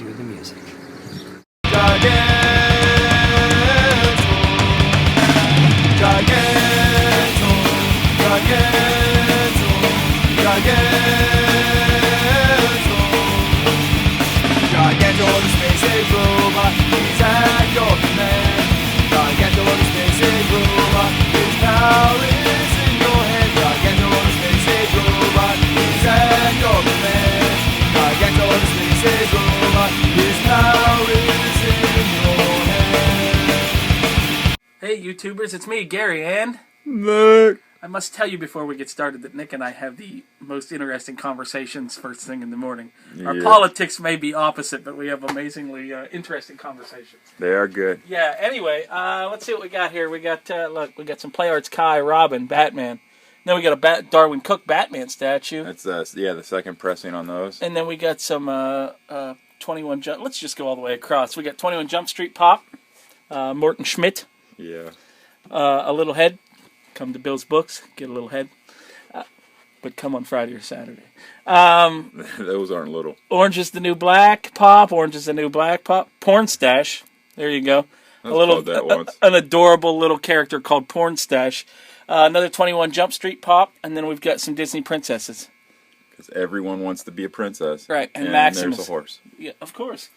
Cue the music. Garganto, the space age robot, he's at your command. Garganto, the space age robot, his power is in your hand. Garganto, the space age robot, he's at your command. Garganto, the space age robot, his power is in your hand. Hey YouTubers, it's me, Gary, and Nick. I must tell you before we get started that Nick and I have the most interesting conversations first thing in the morning. Our Yeah. politics may be opposite, but we have amazingly interesting conversations. They are good. Yeah, anyway, let's see what we got here. We got, we got some Play Arts Kai, Robin, Batman. Then we got a Darwin Cook Batman statue. That's the second pressing on those. And then we got some 21 Jump... Let's just go all the way across. We got 21 Jump Street Pop, Morton Schmidt, Yeah. a little head. Come to Bill's Books, get a little head. But come on Friday or Saturday. Those aren't little. Orange is the New Black Pop. Orange is the New Black Pop. Porn Stash. There you go. I've called that once. An adorable little character called Porn Stash. Another 21 Jump Street Pop. And then we've got some Disney princesses. Because everyone wants to be a princess. Right, and Maximus. There's a horse. Yeah, of course.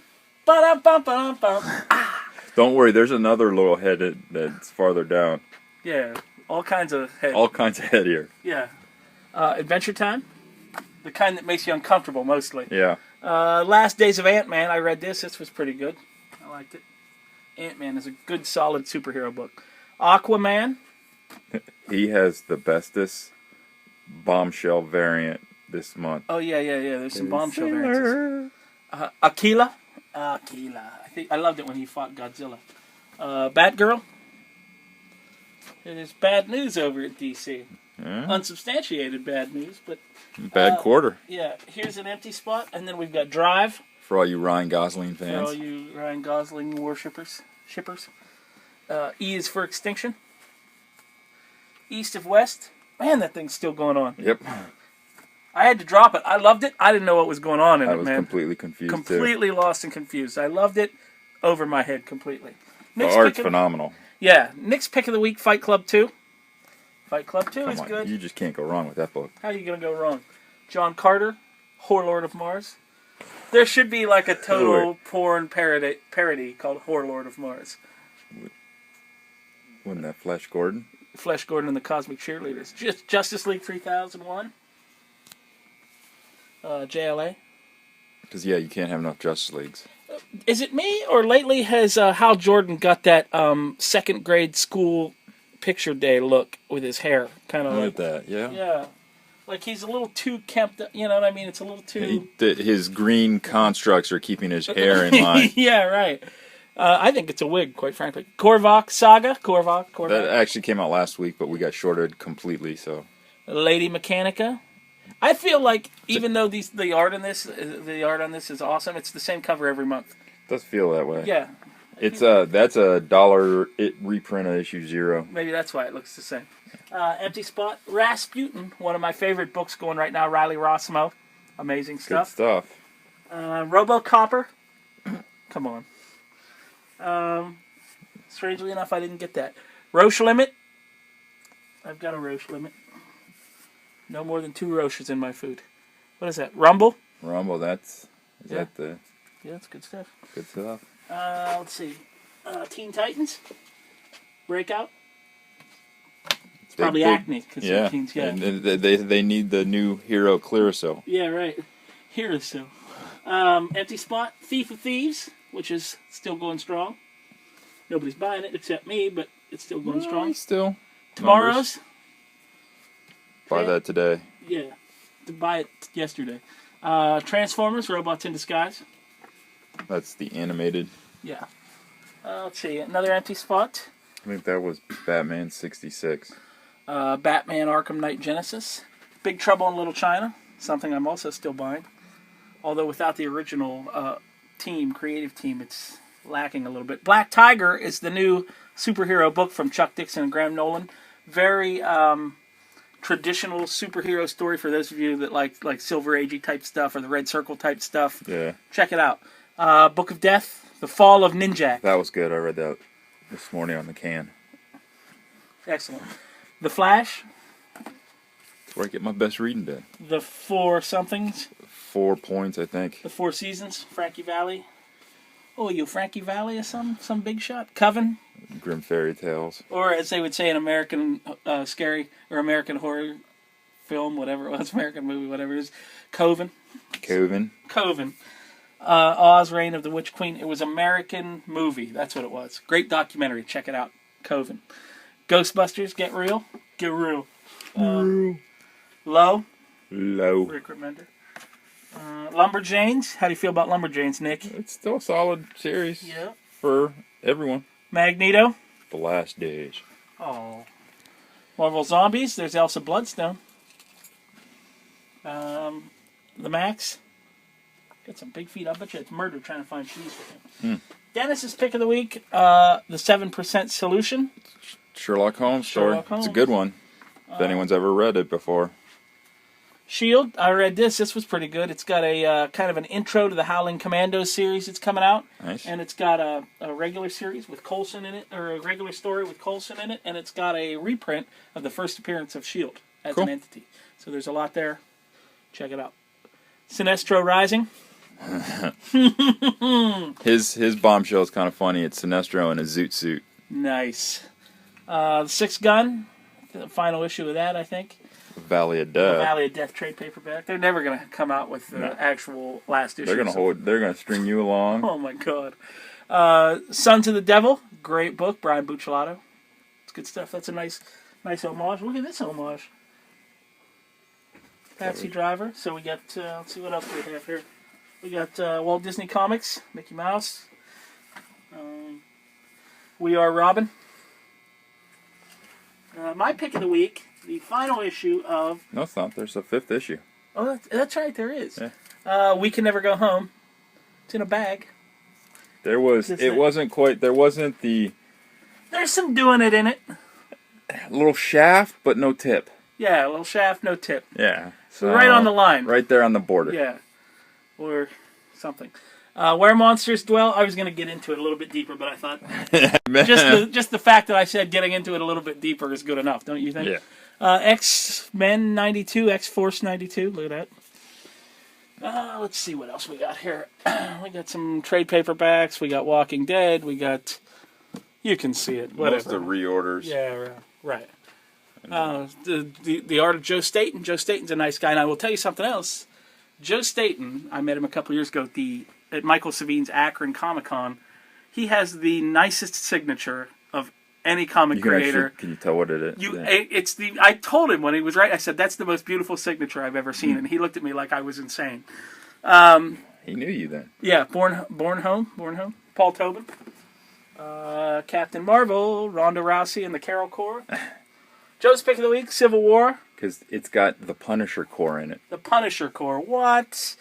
Ba-dum-bum-bum-bum. Don't worry, there's another little head that's farther down. Yeah, all kinds of head. All kinds of head here. Yeah. Adventure Time. The kind that makes you uncomfortable, mostly. Yeah. Last Days of Ant-Man. I read this. This was pretty good. I liked it. Ant-Man is a good, solid superhero book. Aquaman. He has the bestest bombshell variant this month. Oh, yeah. There's some bombshell variances. Aquila. I loved it when he fought Godzilla. Batgirl. There's bad news over at DC. Yeah. Unsubstantiated bad news, but... Bad quarter. Yeah, here's an empty spot, and then we've got Drive. For all you Ryan Gosling For fans. all you Ryan Gosling shippers. E is for Extinction. East of West. Man, that thing's still going on. Yep. I had to drop it. I loved it. I didn't know what was going on in I it, was man. completely confused, Completely lost and confused. I loved it over my head completely. The art's phenomenal. Yeah. Nick's Pick of the Week, Fight Club 2. Fight Club 2 is Come on, good. you just can't go wrong with that book. How are you going to go wrong? John Carter, Whore Lord of Mars. There should be like a total porn parody called Whore Lord of Mars. Wasn't that Flash Gordon? Flash Gordon and the Cosmic Cheerleaders. Justice League 3001. JLA. Because, yeah, you can't have enough Justice Leagues. Is it me, or lately has Hal Jordan got that second grade school picture day look with his hair? Kind of like that, yeah. Yeah. Like he's a little too kempt, you know what I mean? It's a little too... His green constructs are keeping his hair in line. Yeah, right. I think it's a wig, quite frankly. Korvac Saga. Korvac. That actually came out last week, but we got shorted completely, so... Lady Mechanica. I feel like even though the art on this is awesome, it's the same cover every month. It does feel that way. Yeah. It's that's $1 reprint of issue 0. Maybe that's why it looks the same. Empty Spot. Rasputin, one of my favorite books going right now. Riley Rossmo. Amazing stuff. Good stuff. RoboCopper. Come on. Strangely enough, I didn't get that. Roche Limit. I've got a Roche Limit. No more than 2 Roches in my food. What is that? Rumble? Rumble, is that the... Yeah, that's good stuff. Good stuff. Let's see. Teen Titans. Breakout. It's probably Acne. Cause yeah. Teens, yeah. And they need the new hero Clearasil. Yeah, right. Hirasu. Empty Spot. Thief of Thieves, which is still going strong. Nobody's buying it except me, but it's still going strong. Still. Tomorrow's. Buy that today. Yeah. To buy it yesterday. Transformers, Robots in Disguise. That's the animated. Yeah. Let's see. Another empty spot. I think that was Batman 66. Batman Arkham Knight Genesis. Big Trouble in Little China. Something I'm also still buying. Although without the original creative team, it's lacking a little bit. Black Tiger is the new superhero book from Chuck Dixon and Graham Nolan. Very traditional superhero story for those of you that like Silver Agey type stuff or the Red Circle type stuff. Yeah. Check it out. Book of Death, The Fall of Ninjak. That was good. I read that this morning on the can. Excellent. The Flash, That's where I get my best reading done. The Four Somethings, 4 points, I think. The Four Seasons, Frankie Valli. Oh, you Frankie Valli or some big shot? Coven, Grim Fairy Tales. or as they would say in American scary or American horror film, whatever it was, American movie, whatever it is, Coven. Coven. Oz, Reign of the Witch Queen. It was American movie. That's what it was. Great documentary. Check it out. Coven. Ghostbusters. Get Real. Get Real. Low. Rick Remender. Lumberjanes. How do you feel about Lumberjanes, Nick? It's still a solid series. Yeah. For everyone. Magneto. The Last Days. Oh. Marvel Zombies. There's Elsa Bloodstone. The Max. Got some big feet. I bet you it's murder trying to find cheese for him. Dennis's pick of the week. The 7% Solution. Sherlock Holmes story. Sherlock Holmes. It's a good one. If anyone's ever read it before. Shield. I read this. This was pretty good. It's got a kind of an intro to the Howling Commandos series that's coming out. Nice. And it's got a regular series with Coulson in it, or a regular story with Coulson in it, and it's got a reprint of the first appearance of Shield as Cool. an entity. So there's a lot there. Check it out. Sinestro Rising. His bombshell is kind of funny. It's Sinestro in a zoot suit. Nice. The Six Gun. The final issue of that, I think. Valley of The Death. Valley of Death trade paperback. They're never going to come out with the actual last issue. They're gonna string you along. Oh my god. Sons of the Devil, great book, Brian Buccellato. It's good stuff. That's a nice homage. Look at this homage. Patsy Driver. So we got, let's see what else we have here. We got Walt Disney Comics, Mickey Mouse. We Are Robin. My pick of the week, the final issue of... No, it's not. There's a 5th issue. Oh, that's right, there is. Yeah. We Can Never Go Home. It's in a bag. There was... It wasn't quite... There wasn't the... There's some doing it in it. little shaft, but no tip. Yeah, a little shaft, no tip. Yeah. So Right on the line. Right there on the border. Yeah. Or something. Where Monsters Dwell, I was going to get into it a little bit deeper, but I thought just the fact that I said getting into it a little bit deeper is good enough, don't you think? Yeah. X-Men 92, X-Force 92, look at that. Let's see what else we got here. We got some trade paperbacks, we got Walking Dead, we got... You can see it, whatever. Most of the reorders. Yeah, right. The art of Joe Staton. Joe Staton's a nice guy, and I will tell you something else. Joe Staton, I met him a couple years ago at Michael Savine's Akron Comic-Con. He has the nicest signature of any comic creator. Can you tell what it is? I told him when he was right. I said that's the most beautiful signature I've ever seen, and he looked at me like I was insane. He knew you then. Yeah, Born Home. Paul Tobin. Captain Marvel, Ronda Rousey, and the Carol Corps. Joe's pick of the week: Civil War. Because it's got the Punisher Corps in it. The Punisher Corps. What?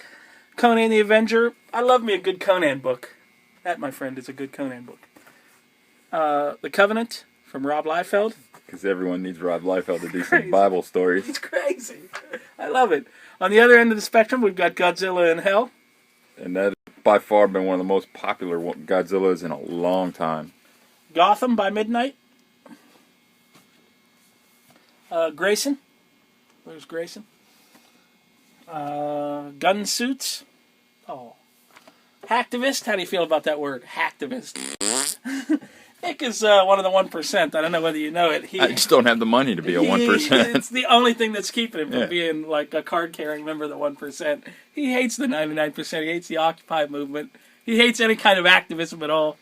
Conan the Avenger. I love me a good Conan book. That, my friend, is a good Conan book. The Covenant from Rob Liefeld. Because everyone needs Rob Liefeld to do some Bible stories. It's crazy. I love it. On the other end of the spectrum, we've got Godzilla in Hell. And that has by far been one of the most popular Godzillas in a long time. Gotham by Midnight. Grayson. Where's Grayson? Gun Suits. Oh. Hacktivist. How do you feel about that word? Hacktivist. Nick is one of the 1%. I don't know whether you know it. I just don't have the money to be a 1%. It's the only thing that's keeping him from being like a card-carrying member of the 1%. He hates the 99%. He hates the Occupy movement. He hates any kind of activism at all.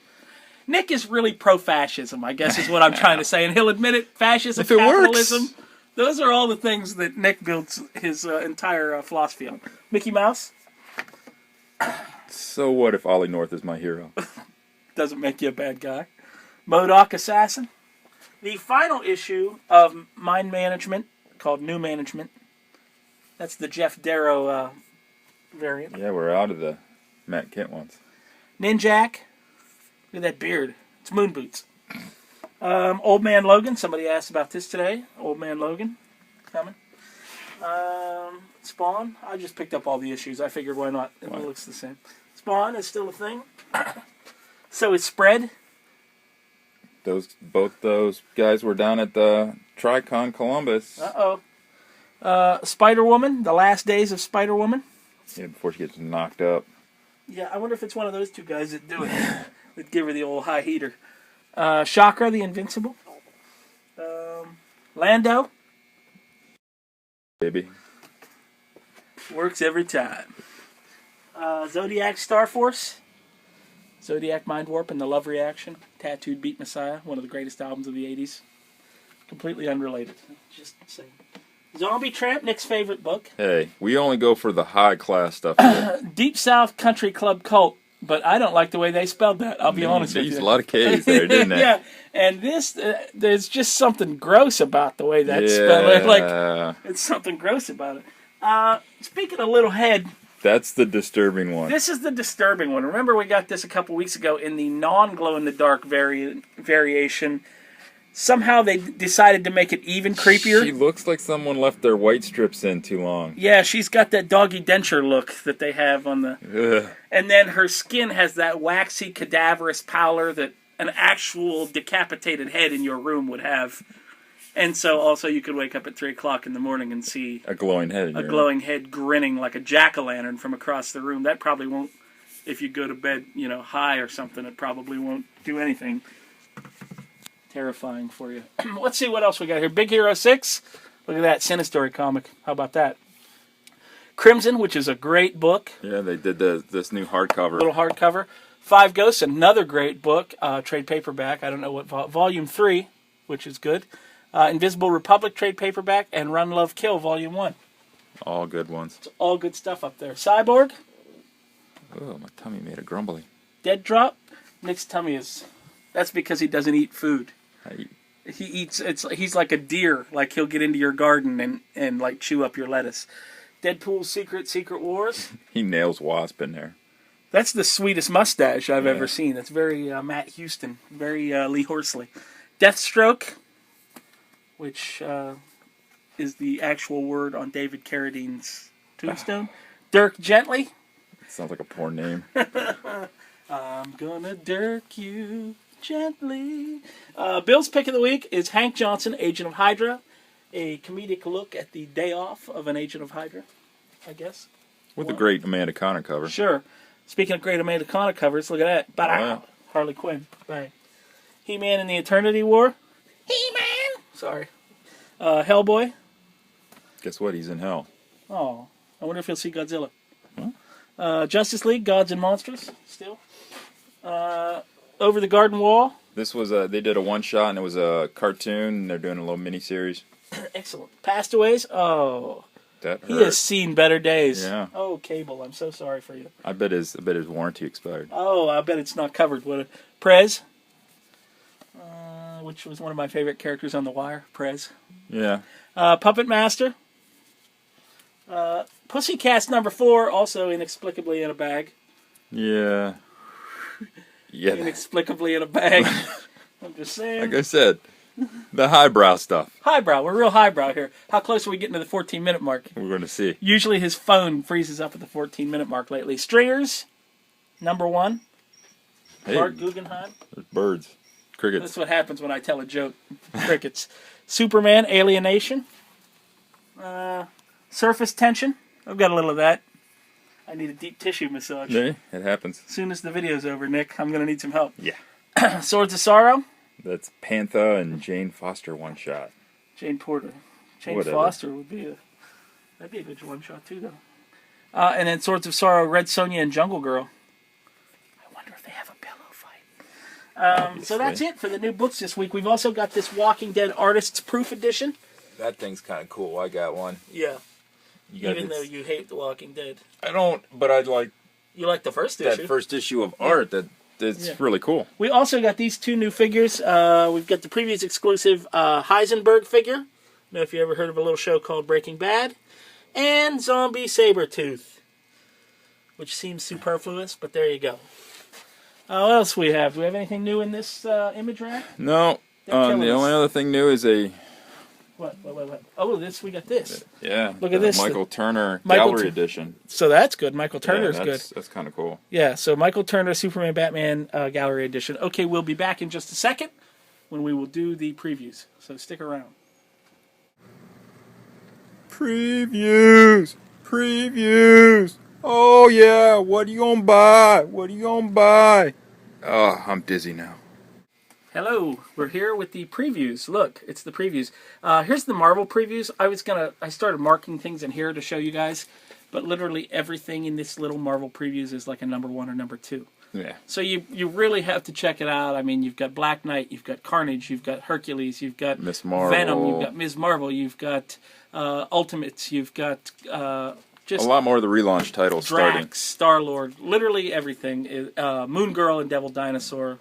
Nick is really pro-fascism, I guess is what I'm trying to say. And he'll admit it. Fascism, if it capitalism. Works. Those are all the things that Nick builds his entire philosophy on. Mickey Mouse? So what if Ollie North is my hero? Doesn't make you a bad guy. MODOK Assassin. The final issue of Mind Management, called New Management. That's the Jeff Darrow variant. Yeah, we're out of the Matt Kent ones. Ninjak. Look at that beard. It's moon boots. Old Man Logan. Somebody asked about this today. Old Man Logan. Coming. Spawn. I just picked up all the issues. I figured why not? It looks the same. Spawn is still a thing. So is Spread. Both those guys were down at the Tricon Columbus. Spider-Woman, The Last Days of Spider-Woman. Yeah, before she gets knocked up. Yeah, I wonder if it's one of those two guys that do it. That give her the old high heater. Chakra, the Invincible. Lando. Baby. Works every time. Zodiac Star Force. Zodiac Mind Warp and The Love Reaction. Tattooed Beat Messiah, one of the greatest albums of the 80s. Completely unrelated. Just saying. Zombie Tramp, Nick's favorite book. Hey, we only go for the high class stuff here. Deep South Country Club Cult, but I don't like the way they spelled that. I'll be honest with you. They used a lot of K's there, didn't they? Yeah, and this, there's just something gross about the way that's spelled. Like, it's something gross about it. Speaking of Little Head, that's the disturbing one. this is the disturbing one. Remember, we got this a couple weeks ago in the non-glow-in-the-dark variation. Somehow they decided to make it even creepier. She looks like someone left their white strips in too long. Yeah, she's got that doggy denture look that they have on the... Ugh. And then her skin has that waxy, cadaverous pallor that an actual decapitated head in your room would have. And so also you could wake up at 3 o'clock in the morning and see A glowing head. a glowing head grinning like a jack-o'-lantern from across the room. That probably won't, if you go to bed, high or something, it probably won't do anything terrifying for you. Let's see what else we got here. Big Hero 6. Look at that Sinistory comic. How about that? Crimson, which is a great book. Yeah, they did this new hardcover. Little hardcover. Five Ghosts, another great book. Trade paperback. I don't know what Volume 3, which is good. Invisible Republic trade paperback. And Run, Love, Kill, Volume 1. All good ones. It's all good stuff up there. Cyborg. Oh, my tummy made a grumbly. Dead Drop. Nick's tummy is... That's because he doesn't eat food. He eats. He's like a deer. Like he'll get into your garden and like chew up your lettuce. Deadpool's Secret Wars. He nails Wasp in there. That's the sweetest mustache I've ever seen. That's very Matt Houston. Very Lee Horsley. Deathstroke, which is the actual word on David Carradine's tombstone. Dirk Gently. Sounds like a porn name. I'm gonna dirk you gently. Bill's pick of the week is Hank Johnson, Agent of Hydra. A comedic look at the day off of an Agent of Hydra, I guess. With the great Amanda Connor cover. Sure. Speaking of great Amanda Connor covers, look at that. Wow. Harley Quinn. Bang. He-Man in the Eternity War. He-Man! Sorry. Hellboy. Guess what? He's in hell. Oh, I wonder if he'll see Godzilla. Huh? Justice League, Gods and Monsters, still. Over the Garden Wall. This was they did a one-shot, and it was a cartoon, and they're doing a little mini-series. Excellent. Castaways. Oh. That hurt. He has seen better days. Yeah. Oh, Cable, I'm so sorry for you. I bet his warranty expired. Oh, I bet it's not covered. What? Prez. Which was one of my favorite characters on The Wire. Prez. Yeah. Puppet Master. Pussycats #4, also inexplicably in a bag. Yeah. Yeah. Inexplicably in a bag. I'm just saying. Like I said, the highbrow stuff. Highbrow. We're real highbrow here. How close are we getting to the 14-minute mark? We're going to see. Usually his phone freezes up at the 14-minute mark lately. Stringers, #1. Hey, Bart Guggenheim. there's birds. Crickets. That's what happens when I tell a joke. Crickets. Superman, Alienation. Surface Tension. I've got a little of that. I need a deep tissue massage. Yeah, it happens. As soon as the video's over, Nick, I'm going to need some help. Yeah. Swords of Sorrow. That's Panther and Jane Foster one-shot. Jane Porter. Jane Whatever. Foster would be that'd be a good one-shot too, though. And then Swords of Sorrow, Red Sonja and Jungle Girl. I wonder if they have a pillow fight. So that's it for the new books this week. We've also got this Walking Dead Artist's Proof Edition. That thing's kind of cool. I got one. Yeah. Even though you hate The Walking Dead. I don't, but I like You like the first issue. that first issue of art. That's really cool. We also got these two new figures. We've got the previous exclusive Heisenberg figure. I don't know if you ever heard of a little show called Breaking Bad. And Zombie Sabretooth. Which seems superfluous, but there you go. What else we have? Do we have anything new in this image rack? No. The only other thing new is a What? Oh, we got this. Yeah. Look at this. Michael Turner Michael Gallery Edition. So that's good. Michael Turner's good. That's kind of cool. Yeah, so Michael Turner, Superman, Batman Gallery Edition. Okay, we'll be back in just a second when we will do the previews. So stick around. Previews. Oh yeah, what are you gonna buy? Oh, I'm dizzy now. Hello, we're here with the previews. Look, it's the previews. Here's the Marvel previews. I started marking things in here to show you guys, but literally everything in this little Marvel previews is like a number 1 or number 2. Yeah. So you really have to check it out. I mean, you've got Black Knight, you've got Carnage, you've got Hercules, you've got Miss Marvel. Venom, you've got Ms. Marvel, you've got Ultimates, you've got just a lot more of the relaunch titles Drax, starting. Star-Lord, literally everything. Moon Girl and Devil Dinosaur.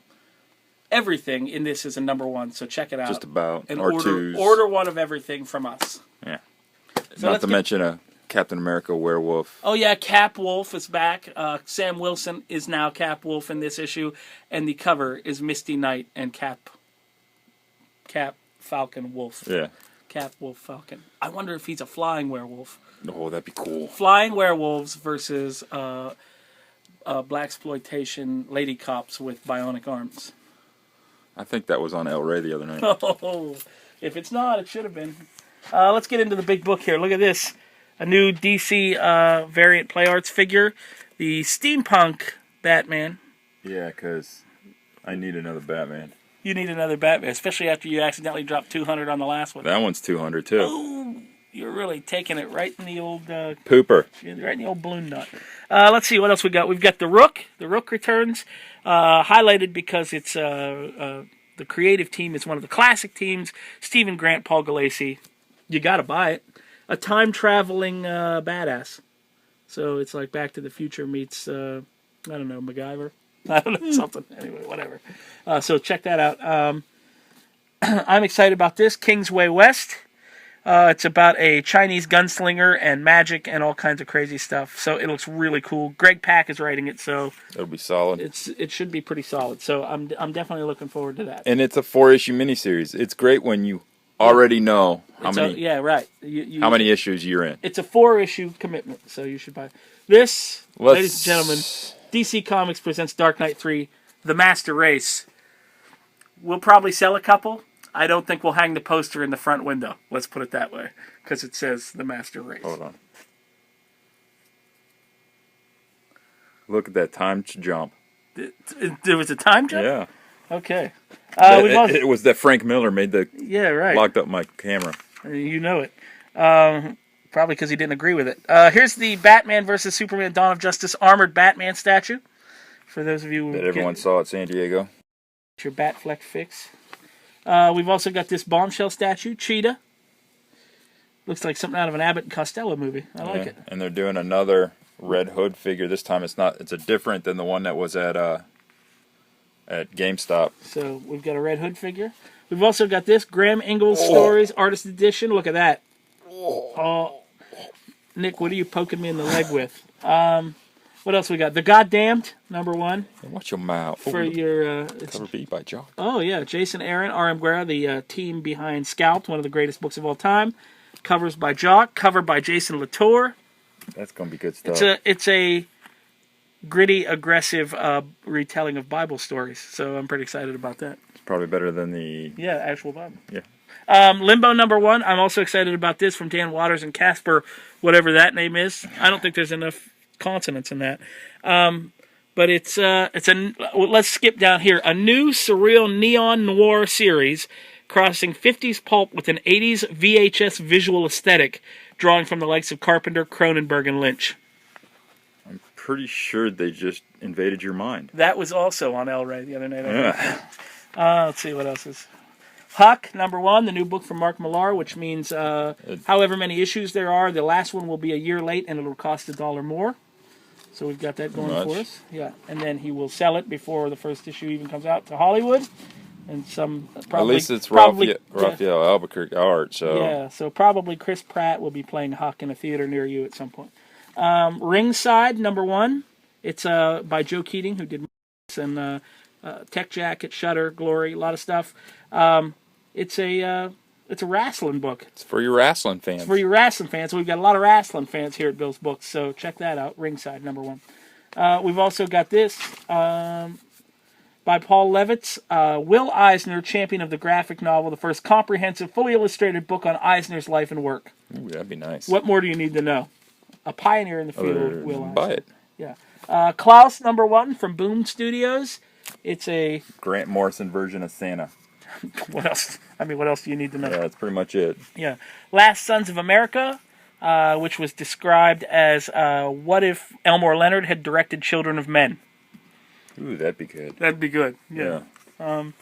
Everything in this is a number 1, so check it out. Just about. And or order one of everything from us. Yeah. So Not to mention a Captain America werewolf. Oh yeah, Cap Wolf is back. Sam Wilson is now Cap Wolf in this issue, and the cover is Misty Knight and Cap Falcon Wolf. Yeah. Cap Wolf Falcon. I wonder if he's a flying werewolf. Oh, that'd be cool. Flying werewolves versus blaxploitation lady cops with bionic arms. I think that was on El Rey the other night. Oh, if it's not, it should have been. Let's get into the big book here. Look at this. A new DC variant Play Arts figure. The Steampunk Batman. Yeah, because I need another Batman. You need another Batman, especially after you accidentally dropped 200 on the last one. That one's 200 too. Oh, you're really taking it right in the old... Pooper. Right in the old balloon nut. Let's see what else we got. We've got the Rook. The Rook returns. Highlighted because it's the creative team is one of the classic teams. Stephen Grant, Paul Galassi. You got to buy it. A time-traveling badass. So it's like Back to the Future meets, I don't know, MacGyver. I don't know, something. Anyway, whatever. So check that out. I'm excited about this. Kingsway West. It's about a Chinese gunslinger and magic and all kinds of crazy stuff. So it looks really cool. Greg Pak is writing it, so It'll be solid. it should be pretty solid. So I'm definitely looking forward to that. And it's a 4-issue miniseries. It's great when you already know how many how many issues you're in. It's a 4-issue commitment, so you should buy this. Ladies and gentlemen, DC Comics presents Dark Knight 3, The Master Race. We'll probably sell a couple. I don't think we'll hang the poster in the front window. Let's put it that way, because it says The Master Race. Hold on. Look at that time jump. There was a time jump? Yeah. Okay. It was that Frank Miller made the right. locked up my camera. You know it. Probably because he didn't agree with it. Here's the Batman vs. Superman Dawn of Justice armored Batman statue. For those of you who that everyone saw at San Diego. Your Batfleck fix. We've also got this bombshell statue, Cheetah. Looks like something out of an Abbott and Costello movie. I like it. And they're doing another Red Hood figure. This time it's a different than the one that was at GameStop. So we've got a Red Hood figure. We've also got this Graham Ingalls Stories Artist Edition. Look at that. Oh, Nick, what are you poking me in the leg with? What else we got? The Goddamned, number 1. Watch your mouth. For your cover B by Jock. Oh yeah, Jason Aaron, R.M. Guerra, the team behind Scalped, one of the greatest books of all time. Covers by Jock, cover by Jason Latour. That's gonna be good stuff. It's a gritty, aggressive retelling of Bible stories. So I'm pretty excited about that. It's probably better than the actual Bible. Yeah. Limbo number 1. I'm also excited about this from Dan Waters and Casper, whatever that name is. I don't think there's enough consonants in that. But let's skip down here. A new surreal neon noir series crossing 50s pulp with an 80s VHS visual aesthetic, drawing from the likes of Carpenter, Cronenberg, and Lynch. I'm pretty sure they just invaded your mind. That was also on El Rey the other night. Yeah. Let's see what else is. Huck, number 1, the new book from Mark Millar, which means however many issues there are, the last one will be a year late and it'll cost $1 more. So we've got that going for us. Yeah, and then he will sell it before the first issue even comes out to Hollywood. And probably, at least it's Raphael Albuquerque art. So yeah, so probably Chris Pratt will be playing Huck in a theater near you at some point. Ringside, number 1. It's by Joe Keating, who did and Tech Jacket, Shutter, Glory, a lot of stuff. It's a It's a wrestling book. It's for your wrestling fans. It's for your wrestling fans. We've got a lot of wrestling fans here at Bill's Books, so check that out. Ringside, #1. We've also got this by Paul Levitz. Will Eisner, champion of the graphic novel, the first comprehensive, fully illustrated book on Eisner's life and work. Ooh, that'd be nice. What more do you need to know? A pioneer in the field, Will Eisner. Buy it. Yeah. Klaus, #1 from Boom Studios. It's a Grant Morrison version of Santa. What else? I mean, what else do you need to know? Yeah, that's pretty much it. Yeah. Last Sons of America, which was described as what if Elmore Leonard had directed Children of Men? Ooh, that'd be good. That'd be good. Yeah. Look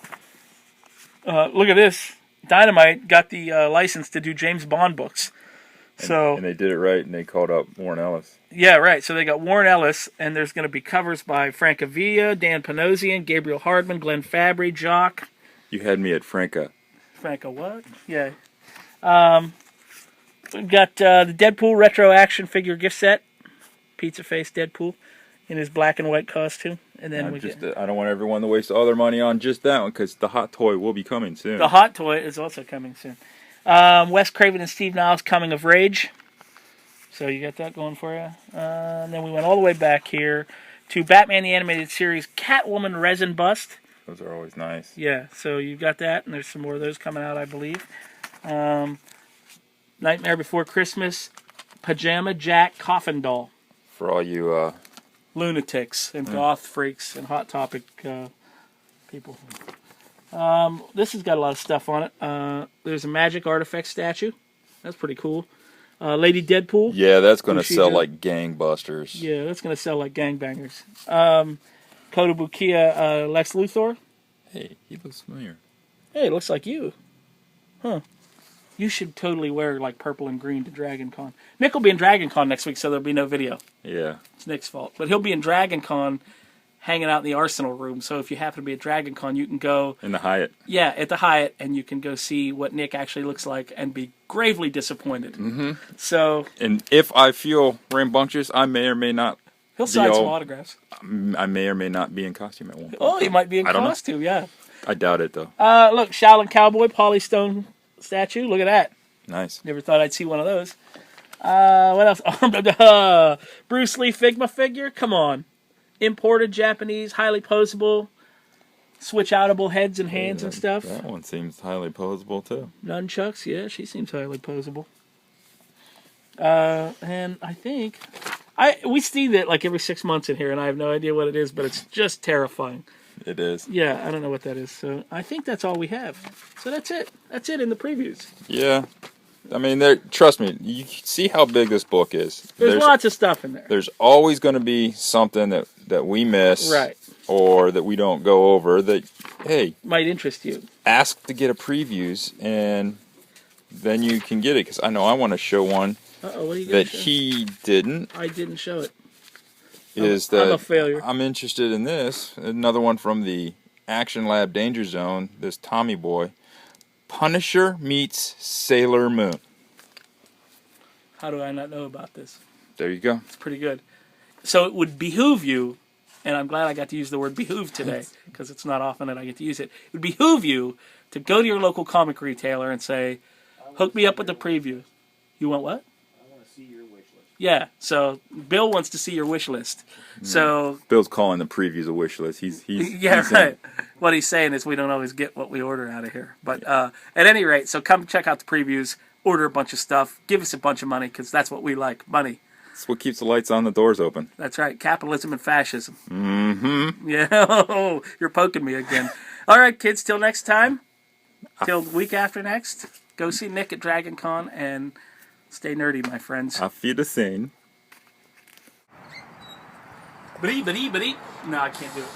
at this. Dynamite got the license to do James Bond books. And they did it right, and they called up Warren Ellis. Yeah, right. So they got Warren Ellis, and there's going to be covers by Franca Villa, Dan Panosian, Gabriel Hardman, Glenn Fabry, Jock. You had me at Franca. Franca what? Yeah. We've got the Deadpool retro action figure gift set. Pizza face Deadpool in his black and white costume. And then I don't want everyone to waste all their money on just that one, because the hot toy will be coming soon. The hot toy is also coming soon. Wes Craven and Steve Niles' Coming of Rage. So you got that going for you. And then we went all the way back here to Batman the Animated Series Catwoman Resin Bust. Those are always nice. Yeah, so you got that, and there's some more of those coming out, I believe. Nightmare Before Christmas Pajama Jack Coffin Doll. For all you lunatics and goth freaks and Hot Topic people. This has got a lot of stuff on it. There's a magic artifact statue. That's pretty cool. Lady Deadpool. Yeah, that's going to sell like gangbusters. Yeah, that's going to sell like gangbangers. Kotobukiya Lex Luthor. Hey, he looks familiar. Hey, it looks like you. Huh. You should totally wear like purple and green to Dragon Con. Nick will be in Dragon Con next week, so there'll be no video. Yeah. It's Nick's fault. But he'll be in Dragon Con hanging out in the Arsenal room, so if you happen to be at Dragon Con, you can go... In the Hyatt. Yeah, at the Hyatt, and you can go see what Nick actually looks like and be gravely disappointed. Mm-hmm. So... And if I feel rambunctious, I may or may not... He'll sign some autographs. I may or may not be in costume at one point. Oh, he might be in costume, yeah. I doubt it, though. Look, Shaolin Cowboy, Polly Stone statue. Look at that. Nice. Never thought I'd see one of those. What else? Bruce Lee Figma figure. Come on. Imported Japanese, highly posable, switch-outable heads and hands and stuff. That one seems highly posable, too. Nunchucks, yeah, she seems highly posable. And I think... we see that like every 6 months in here, and I have no idea what it is, but it's just terrifying. It is. Yeah, I don't know what that is. So I think that's all we have. So that's it. That's it in the previews. Yeah. I mean, trust me, you see how big this book is. There's lots of stuff in there. There's always going to be something that we miss. Right. Or that we don't go over that, hey. Might interest you. Ask to get a previews, and then you can get it. Because I know I want to show one what are you that he didn't. I didn't show it. I'm a failure. I'm interested in this. Another one from the Action Lab Danger Zone, this Tommy Boy. Punisher meets Sailor Moon. How do I not know about this? There you go. It's pretty good. So it would behoove you, and I'm glad I got to use the word behoove today, because it's not often that I get to use it. It would behoove you to go to your local comic retailer and say, hook me up with the preview. You want what? Yeah, so Bill wants to see your wish list. So Bill's calling the previews a wish list. He's right. What he's saying is we don't always get what we order out of here. But at any rate, so come check out the previews, order a bunch of stuff, give us a bunch of money, because that's what we like, money. That's what keeps the lights on, the doors open. That's right, capitalism and fascism. Mm-hmm. Yeah, you're poking me again. All right, kids, till next time, till the week after next, go see Nick at Dragon Con and... stay nerdy, my friends. Auf Wiedersehen. Blee. No, I can't do it.